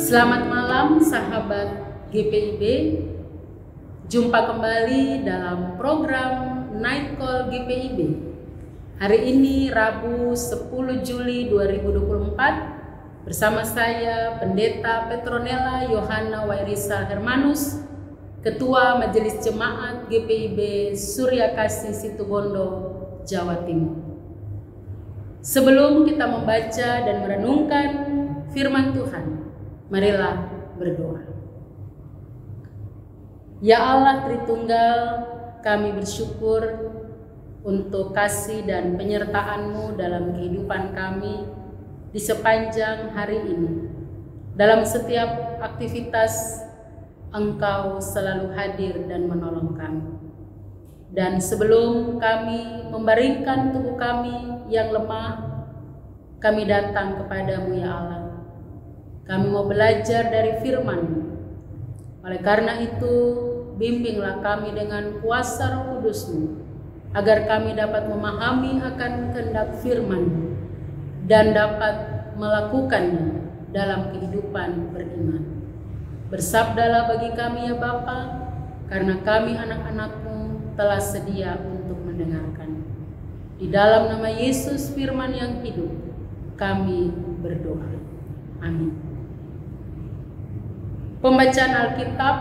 Selamat malam sahabat GPIB. Jumpa kembali dalam program Night Call GPIB. Hari ini Rabu 10 Juli 2024 bersama saya Pendeta Petronella Yohana Wairisa Hermanus, Ketua Majelis Jemaat GPIB Surya Kasih Situbondo, Jawa Timur. Sebelum kita membaca dan merenungkan firman Tuhan, marilah berdoa. Ya Allah Tritunggal, kami bersyukur untuk kasih dan penyertaan-Mu dalam kehidupan kami di sepanjang hari ini. Dalam setiap aktivitas, Engkau selalu hadir dan menolong kami. Dan sebelum kami membaringkan tubuh kami yang lemah, kami datang kepadamu ya Allah. Kami mau belajar dari firman-Mu. Oleh karena itu, bimbinglah kami dengan kuasa Roh Kudus-Mu, agar kami dapat memahami akan kehendak firman-Mu dan dapat melakukannya dalam kehidupan beriman. Bersabdalah bagi kami ya Bapa, karena kami anak-anak-Mu telah sedia untuk mendengarkan. Di dalam nama Yesus firman yang hidup, kami berdoa. Amin. Pembacaan Alkitab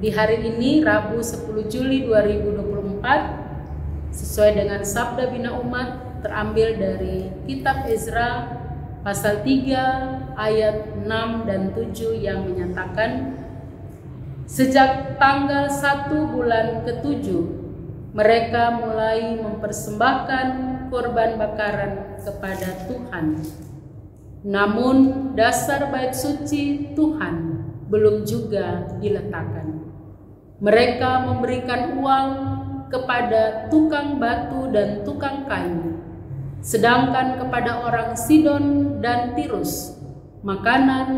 di hari ini Rabu 10 Juli 2024 sesuai dengan Sabda Bina Umat terambil dari Kitab Ezra pasal 3 ayat 6 dan 7 yang menyatakan, sejak tanggal 1 bulan ke-7 mereka mulai mempersembahkan korban bakaran kepada Tuhan. Namun dasar bait suci Tuhan belum juga diletakkan. Mereka memberikan uang kepada tukang batu dan tukang kayu, sedangkan kepada orang Sidon dan Tirus makanan,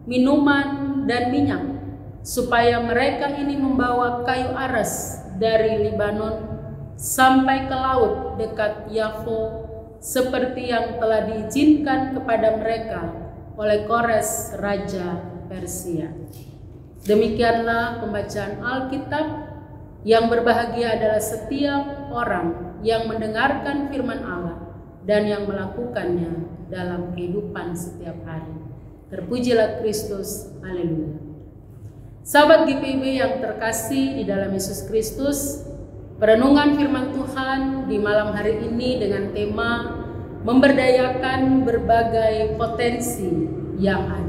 minuman, dan minyak, supaya mereka ini membawa kayu aras dari Libanon sampai ke laut dekat Yafo, seperti yang telah diizinkan kepada mereka oleh Kores Raja Persia. Demikianlah pembacaan Alkitab. Yang berbahagia adalah setiap orang yang mendengarkan firman Allah dan yang melakukannya dalam kehidupan setiap hari. Terpujilah Kristus, haleluya. Sahabat GPIB yang terkasih di dalam Yesus Kristus, perenungan firman Tuhan di malam hari ini dengan tema memberdayakan berbagai potensi yang ada.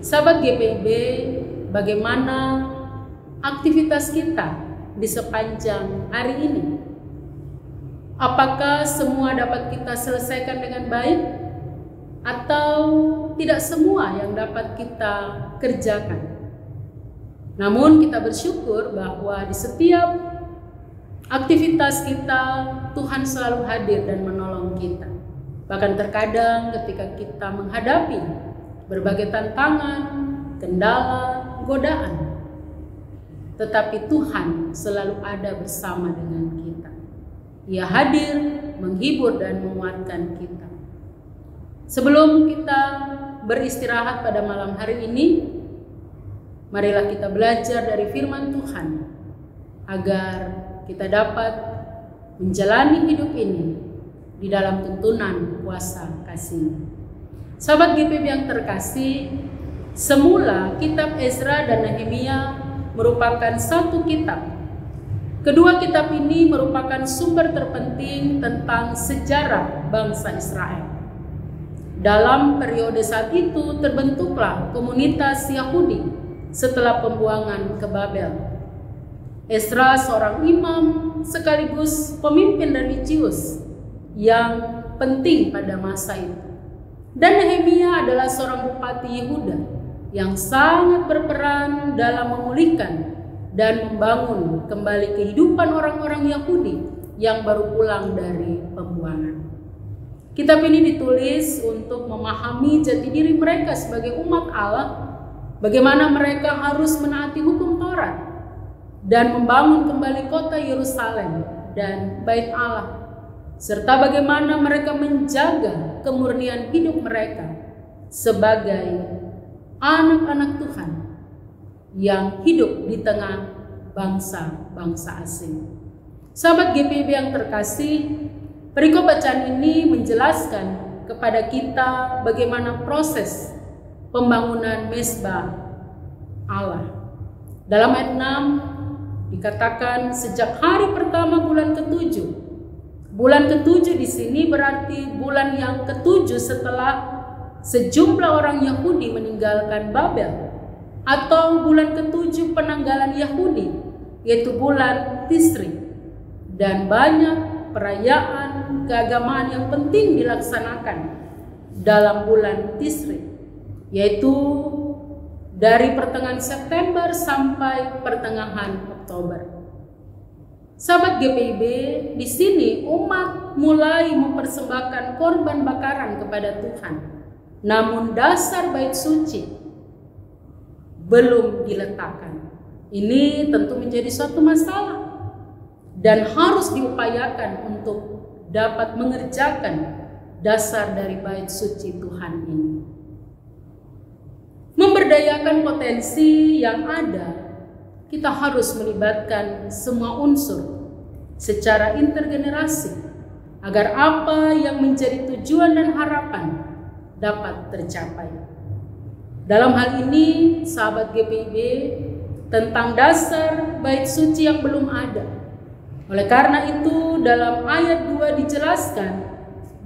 Sahabat GPIB, bagaimana aktivitas kita di sepanjang hari ini? Apakah semua dapat kita selesaikan dengan baik? Atau tidak semua yang dapat kita kerjakan? Namun kita bersyukur bahwa di setiap aktivitas kita, Tuhan selalu hadir dan menolong kita. Bahkan terkadang ketika kita menghadapi berbagai tantangan, kendala, godaan, tetapi Tuhan selalu ada bersama dengan kita. Ia hadir, menghibur dan menguatkan kita. Sebelum kita beristirahat pada malam hari ini, marilah kita belajar dari firman Tuhan agar kita dapat menjalani hidup ini di dalam tuntunan kuasa kasih. Sahabat GPIB yang terkasih, semula kitab Ezra dan Nehemia merupakan satu kitab. Kedua kitab ini merupakan sumber terpenting tentang sejarah bangsa Israel. Dalam periode saat itu terbentuklah komunitas Yahudi setelah pembuangan ke Babel. Ezra seorang imam sekaligus pemimpin religius yang penting pada masa itu. Dan Nehemia adalah seorang bupati Yehuda yang sangat berperan dalam memulihkan dan membangun kembali kehidupan orang-orang Yahudi yang baru pulang dari pembuangan. Kitab ini ditulis untuk memahami jati diri mereka sebagai umat Allah, bagaimana mereka harus menaati hukum Taurat dan membangun kembali kota Yerusalem dan Bait Allah, serta bagaimana mereka menjaga kemurnian hidup mereka sebagai anak-anak Tuhan yang hidup di tengah bangsa-bangsa asing. Sahabat GPIB yang terkasih, perikop bacaan ini menjelaskan kepada kita bagaimana proses pembangunan mezbah Allah. Dalam ayat 6 dikatakan sejak hari pertama bulan ke-7. Bulan ke-7 di sini berarti bulan yang ke-7 setelah sejumlah orang Yahudi meninggalkan Babel, atau bulan ke-7 penanggalan Yahudi, yaitu bulan Tisri. Dan banyak perayaan keagamaan yang penting dilaksanakan dalam bulan Tisri, yaitu dari pertengahan September sampai pertengahan Oktober. Sahabat GPIB, di sini umat mulai mempersembahkan korban bakaran kepada Tuhan. Namun dasar bait suci belum diletakkan. Ini tentu menjadi suatu masalah dan harus diupayakan untuk dapat mengerjakan dasar dari bait suci Tuhan ini. Memberdayakan potensi yang ada, kita harus melibatkan semua unsur secara intergenerasi agar apa yang menjadi tujuan dan harapan dapat tercapai. Dalam hal ini, sahabat GPIB, tentang dasar bait suci yang belum ada. Oleh karena itu, dalam ayat 2 dijelaskan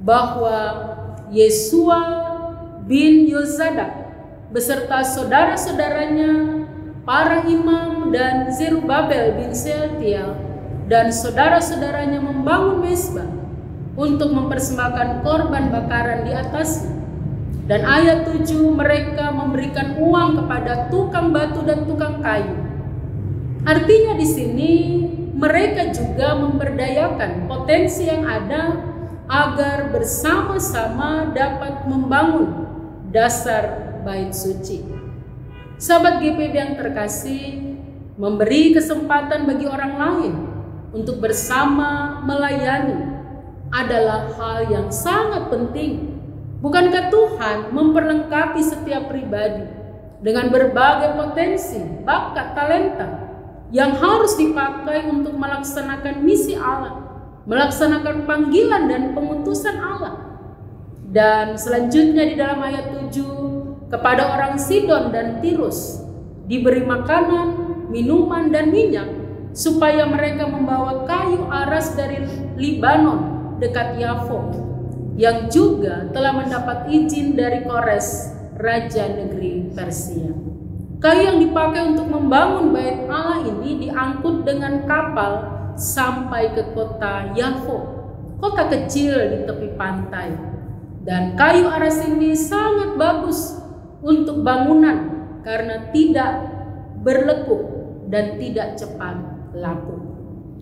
bahwa Yesua bin Yozadak beserta saudara-saudaranya, para imam, dan Zerubabel bin Sealtiel dan saudara-saudaranya membangun mezbah untuk mempersembahkan korban bakaran di atasnya. Dan ayat 7, mereka memberikan uang kepada tukang batu dan tukang kayu. Artinya di sini mereka juga memberdayakan potensi yang ada agar bersama-sama dapat membangun dasar bait suci. Sahabat GPIB yang terkasih, memberi kesempatan bagi orang lain untuk bersama melayani adalah hal yang sangat penting. Bukankah Tuhan memperlengkapi setiap pribadi dengan berbagai potensi, bakat, talenta yang harus dipakai untuk melaksanakan misi Allah, melaksanakan panggilan dan pengutusan Allah? Dan selanjutnya di dalam ayat 7, kepada orang Sidon dan Tirus diberi makanan, minuman, dan minyak supaya mereka membawa kayu aras dari Libanon dekat Yafo, yang juga telah mendapat izin dari Kores, raja negeri Persia. Kayu yang dipakai untuk membangun bait Allah ini diangkut dengan kapal sampai ke kota Yafo, kota kecil di tepi pantai. Dan kayu aras ini sangat bagus untuk bangunan karena tidak berlekuk dan tidak cepat lapuk.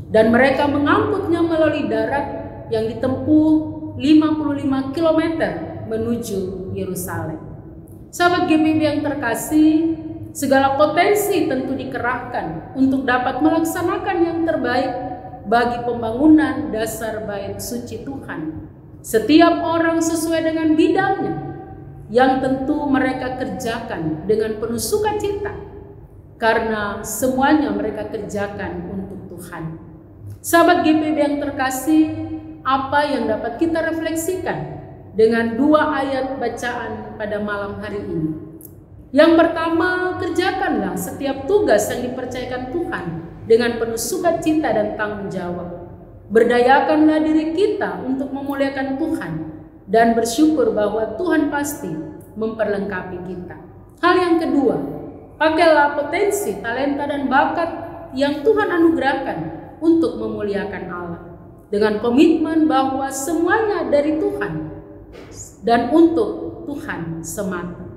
Dan mereka mengangkutnya melalui darat yang ditempuh 55 km menuju Yerusalem. Sahabat GPIB yang terkasih, segala potensi tentu dikerahkan untuk dapat melaksanakan yang terbaik bagi pembangunan dasar bait suci Tuhan. Setiap orang sesuai dengan bidangnya, yang tentu mereka kerjakan dengan penuh sukacita, karena semuanya mereka kerjakan untuk Tuhan. Sahabat GPIB yang terkasih, apa yang dapat kita refleksikan dengan 2 ayat bacaan pada malam hari ini? Yang pertama, kerjakanlah setiap tugas yang dipercayakan Tuhan dengan penuh sukacita dan tanggung jawab. Berdayakanlah diri kita untuk memuliakan Tuhan dan bersyukur bahwa Tuhan pasti memperlengkapi kita. Hal yang kedua, pakailah potensi, talenta, dan bakat yang Tuhan anugerahkan untuk memuliakan Allah, dengan komitmen bahwa semuanya dari Tuhan dan untuk Tuhan semata.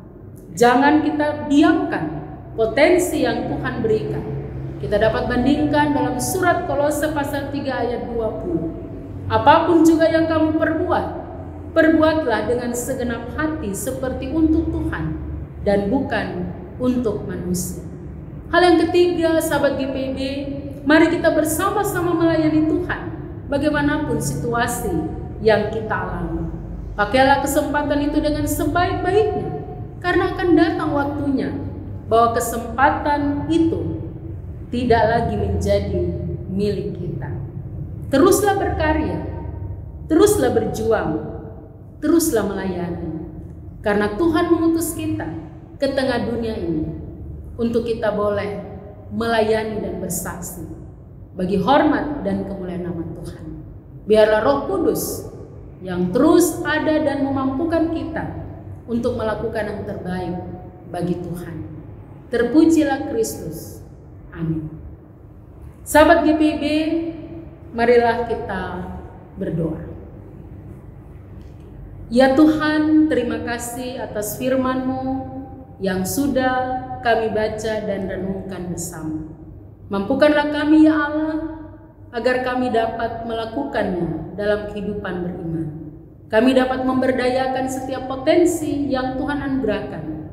Jangan kita diamkan potensi yang Tuhan berikan. Kita dapat bandingkan dalam surat Kolose pasal 3 ayat 20. Apapun juga yang kamu perbuat, perbuatlah dengan segenap hati seperti untuk Tuhan dan bukan untuk manusia. Hal yang ketiga, sahabat GPIB, mari kita bersama-sama melayani Tuhan bagaimanapun situasi yang kita alami. Pakailah kesempatan itu dengan sebaik-baiknya akan datang waktunya bahwa kesempatan itu tidak lagi menjadi milik kita. Teruslah berkarya, teruslah berjuang, teruslah melayani. Karena Tuhan mengutus kita ke tengah dunia ini untuk kita boleh melayani dan bersaksi bagi hormat dan kemuliaan nama Tuhan. Biarlah Roh Kudus yang terus ada dan memampukan kita untuk melakukan yang terbaik bagi Tuhan. Terpujilah Kristus. Amin. Sahabat GPIB, marilah kita berdoa. Ya Tuhan, terima kasih atas firman-Mu yang sudah kami baca dan renungkan bersama. Mampukanlah kami ya Allah, agar kami dapat melakukannya dalam kehidupan beriman. Kami dapat memberdayakan setiap potensi yang Tuhan anugerahkan,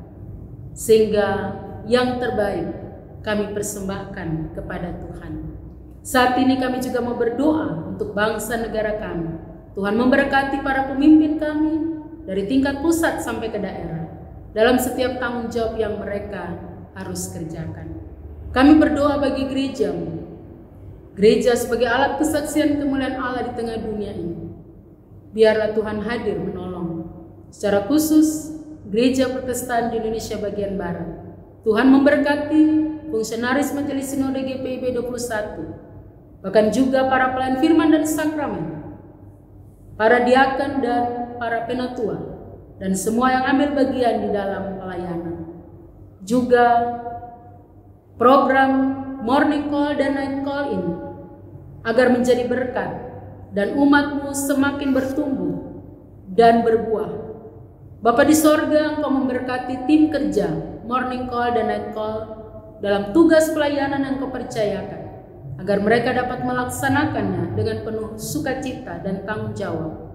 sehingga yang terbaik kami persembahkan kepada Tuhan. Saat ini kami juga mau berdoa untuk bangsa negara kami. Tuhan memberkati para pemimpin kami dari tingkat pusat sampai ke daerah dalam setiap tanggung jawab yang mereka harus kerjakan. Kami berdoa bagi gereja-Mu, gereja sebagai alat kesaksian kemuliaan Allah di tengah dunia ini. Biarlah Tuhan hadir menolong, secara khusus Gereja Protestan di Indonesia bagian Barat. Tuhan memberkati fungsionaris Majelis Sinode GPIB 21, bahkan juga para pelayan firman dan sakramen, para diaken dan para penatua, dan semua yang ambil bagian di dalam pelayanan. Juga program Morning Call dan Night Call ini agar menjadi berkat dan umat-Mu semakin bertumbuh dan berbuah. Bapa di sorga, Engkau memberkati tim kerja Morning Call dan Night Call dalam tugas pelayanan yang Kau percayakan, agar mereka dapat melaksanakannya dengan penuh sukacita dan tanggung jawab.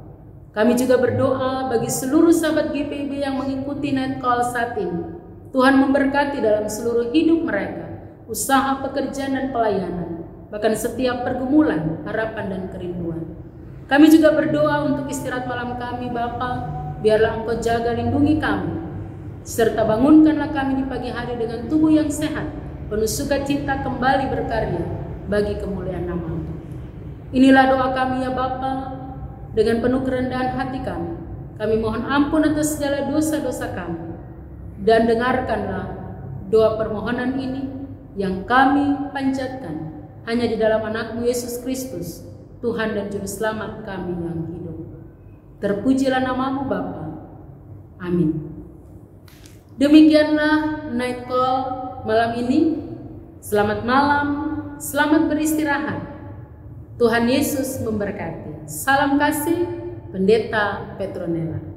Kami juga berdoa bagi seluruh sahabat GPIB yang mengikuti Night Call saat ini. Tuhan memberkati dalam seluruh hidup mereka, usaha, pekerjaan, dan pelayanan, bahkan setiap pergumulan, harapan, dan kerinduan. Kami juga berdoa untuk istirahat malam kami, Bapa. Biarlah Engkau jaga lindungi kami, serta bangunkanlah kami di pagi hari dengan tubuh yang sehat, penuh sukacita kembali berkarya bagi kemuliaan nama-Mu. Inilah doa kami ya Bapa, dengan penuh kerendahan hati kami. Kami mohon ampun atas segala dosa-dosa kami, dan dengarkanlah doa permohonan ini yang kami panjatkan hanya di dalam anak-Mu Yesus Kristus, Tuhan dan Juru Selamat kami yang hidup. Terpujilah nama-Mu Bapa. Amin. Demikianlah Night Call malam ini. Selamat malam, selamat beristirahat. Tuhan Yesus memberkati. Salam kasih, Pendeta Petronella.